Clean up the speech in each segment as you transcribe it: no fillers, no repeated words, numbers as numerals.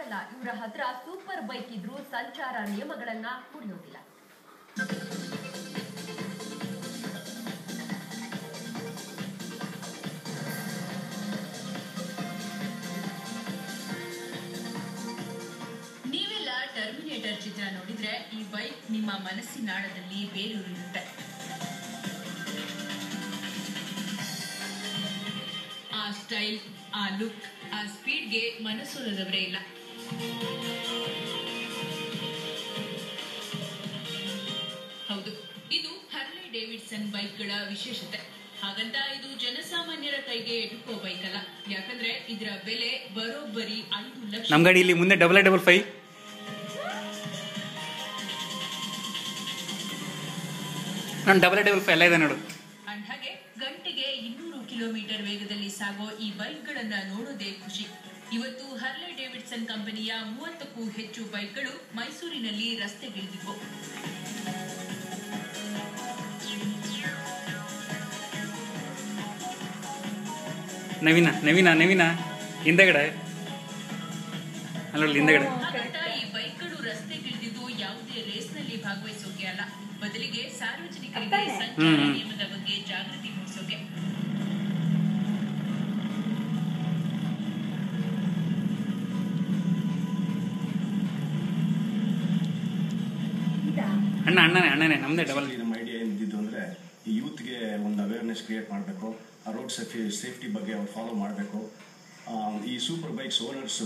ಹಾಗಲ್ಲ, ಇವರ ಹತ್ರ ಸೂಪರ್ ಬೈಕ್ ಇದ್ರೂ ಸಂಚಾರ ನಿಯಮಗಳನ್ನ ಕುಡಿಯೋದಿಲ್ಲ. ನೀವೆಲ್ಲ ಟರ್ಮಿನೇಟರ್ ಚಿತ್ರ ನೋಡಿದ್ರೆ ಈ ಬೈಕ್ ನಿಮ್ಮ ಮನಸ್ಸಿನಾಳದಲ್ಲಿ ಬೇರೂರಿರುತ್ತೆ. ಆ ಸ್ಟೈಲ್, ಆ ಲುಕ್, ಆ ಸ್ಪೀಡ್ಗೆ ಮನಸೋಲದವರೇ ಇಲ್ಲ. ಹೌದು, ಇದು ಹಾರ್ಲೆ ಡೇವಿಡ್ಸನ್ ಬೈಕ್ಗಳ ವಿಶೇಷತೆ. ಹಾಗಂತ ಇದು ಜನಸಾಮಾನ್ಯರ ಕೈಗೆ ಎಟುಕೋ ಬೈಕ್ ಅಲ್ಲ. ಯಾಕಂದ್ರೆ ಇದರ ಬೆಲೆ ಬರೋಬ್ಬರಿ 5 ಲಕ್ಷ. ನಮ್ಮ ಗಾಡಿ ಇಲ್ಲಿ ಮುಂದೆ 5555 ನಾನು 5555 ಎಲ್ಲ ಇದೆ ನೋಡು. ಹಾಗೆ ಗಂಟೆಗೆ 200 ಕಿಲೋಮೀಟರ್ ವೇಗದಲ್ಲಿ ಸಾಗೋ ಈ ಬೈಕ್ಗಳನ್ನ ನೋಡೋದೇ ಖುಷಿ. ಇವತ್ತು ಹಾರ್ಲೆ ಡೇವಿಡ್ಸನ್ ಕಂಪನಿಯ 30ಕ್ಕೂ ಹೆಚ್ಚು ಬೈಕ್ಗಳು ಮೈಸೂರಿನಲ್ಲಿ ರಸ್ತೆಗಿಳಿದಿವೆ. ನವೀನ ನವೀನ ನವೀನ ಹಿಂದೆಗಡೆ ಅಲ್ಲೊಳ್ಳಿ ಹಿಂದೆಗಡೆ. ಈ ಬೈಕ್ಗಳು ರಸ್ತೆಗಿಳಿದಿದ್ದು ಯಾವುದೇ ರೇಸ್ನಲ್ಲಿ ಭಾಗವಹಿಸೋಕೆ ಅಲ್ಲ, ಬದಲಿಗೆ ಸಾರ್ವಜನಿಕರಿಗೆ ಸಂಚಾರ ನಿಯಮದ ಬಗ್ಗೆ ಜಾಗೃತಿ ಮೂಡಿಸೋಕೆ. ಅಣ್ಣನೇ ನಮ್ದೇ ಡಬಲ್. ನಮ್ಮ ಐಡಿಯಾ ಏನಿದ್ದು ಅಂದ್ರೆ ಈ ಯೂತ್ಗೆ ಒಂದು ಅವೇರ್ನೆಸ್ ಕ್ರಿಯೇಟ್ ಮಾಡಬೇಕು, ಆ ರೋಡ್ ಸೇಫ್ಟಿ ಬಗ್ಗೆ ಅವ್ರು ಫಾಲೋ ಮಾಡಬೇಕು. ಈ super bikes owners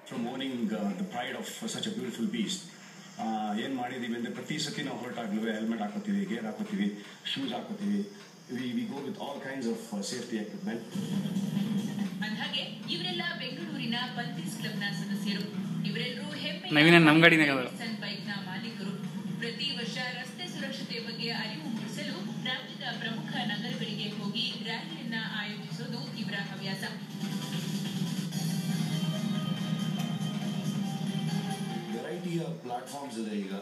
from owning the pride of such a beautiful beast ಏನು ಮಾಡಿದ್ದೀವಿ ಅಂದರೆ ಪ್ರತಿ ಸತಿ ನಾವು ಹೊರಟಾಗ್ಲೂ ಹೆಲ್ಮೆಟ್ ಹಾಕೋತೀವಿ, ಗೇರ್ ಹಾಕೋತೀವಿ, ಶೂಸ್ ಹಾಕೋತೀವಿ. We go with all kinds of safety equipment. ಅಂದಾಗೆ ಇವರೆಲ್ಲ ಬೆಂಗಳೂರಿನ ಪಲ್ಪಿಸ್ ಕ್ಲಬ್ನ ಸದಸ್ಯರು. ಇವರೆಲ್ಲರೂ ನವೀನ ನಮ್ಮ ಗಾಡಿನೇ ಬೈಕ್ನ ಮಾಲೀಕರು. ಪ್ರತಿ ವರ್ಷ ರಸ್ತೆ ಸುರಕ್ಷತೆ ಬಗ್ಗೆ ಅರಿವು ಮೂಡಿಸಲು ರಾಜ್ಯದ ಪ್ರಮುಖ ನಗರಗಳಿಗೆ ಹೋಗಿ ರ್ಯಾಲಿಯನ್ನ ಆಯೋಜಿಸೋದು ಇವರ ಹವ್ಯಾಸ. ವೆರೈಟಿಯ ಪ್ಲಾಟ್ಫಾರ್ಮ್ಸ್ ಇದೆ ಈಗ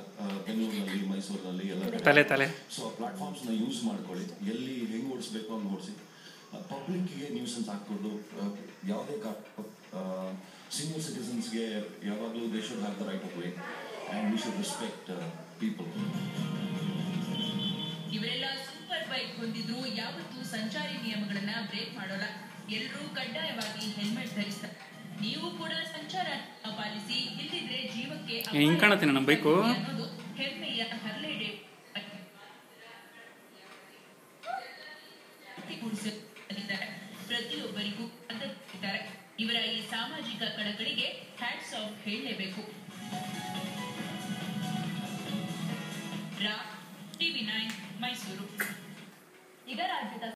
ಬೆಂಗಳೂರಿನಲ್ಲಿ, ಮೈಸೂರಿನಲ್ಲಿ ಎಲ್ಲ ತಲೆ. ಸೊ ಪ್ಲಾಟ್ಫಾರ್ಮ್ಸ್ನ ಯೂಸ್ ಮಾಡ್ಕೊಳ್ಳಿ, ಎಲ್ಲಿ ಹೆಂಗೆ ಓಡಿಸ್ಬೇಕು ಹಂಗೆ ಓಡಿಸಿ. ಪಬ್ಲಿಕ್ಗೆ ನ್ಯೂಸನ್ಸ್ ಹಾಕ್ಕೊಂಡು ಯಾವುದೇ ಸೀನಿಯರ್ ಸಿಟಿಸನ್ಸ್ಗೆ ಯಾವಾಗಲೂ they should have the right of way and we should respect people. ಇವರೆಲ್ಲ ಸೂಪರ್ ಬೈಕ್ ಹೊಂದಿದ್ರು ಯಾವತ್ತೂ ಸಂಚಾರಿ ನಿಯಮಗಳನ್ನ ಬ್ರೇಕ್ ಮಾಡೋಲ್ಲ. ಎಲ್ಲರೂ ಕಡ್ಡಾಯವಾಗಿ ಹೆಲ್ಮೆಟ್ ಧರಿಸ್ತಾರೆ. ನೀವು ಕೂಡ ಸಂಚಾರ ಪಾಲಿಸಿ, ಇಲ್ಲಿದ್ರೆ ಜೀವಕ್ಕೆ ಹಿಂಗ್ ಕಾಣುತ್ತೆ ನಮ್ಮ ಬೈಕು. ಅನ್ನೋದು ಹೆಮ್ಮೆಯ ಹಾರ್ಲೆ ಡೇವಿಡ್ಸನ್ ಪ್ರತಿಯೊಬ್ಬರಿಗೂ ಇದ್ದಾರೆ. ಇವರ ಈ ಸಾಮಾಜಿಕ ಕಳಕಳಿಗೆ ಹ್ಯಾಟ್ಸ್ ಆಫ್ ಹೇಳಲೇಬೇಕು. ಟಿವಿ9 ಮೈಸೂರು. ಈಗ ರಾಜ್ಯದ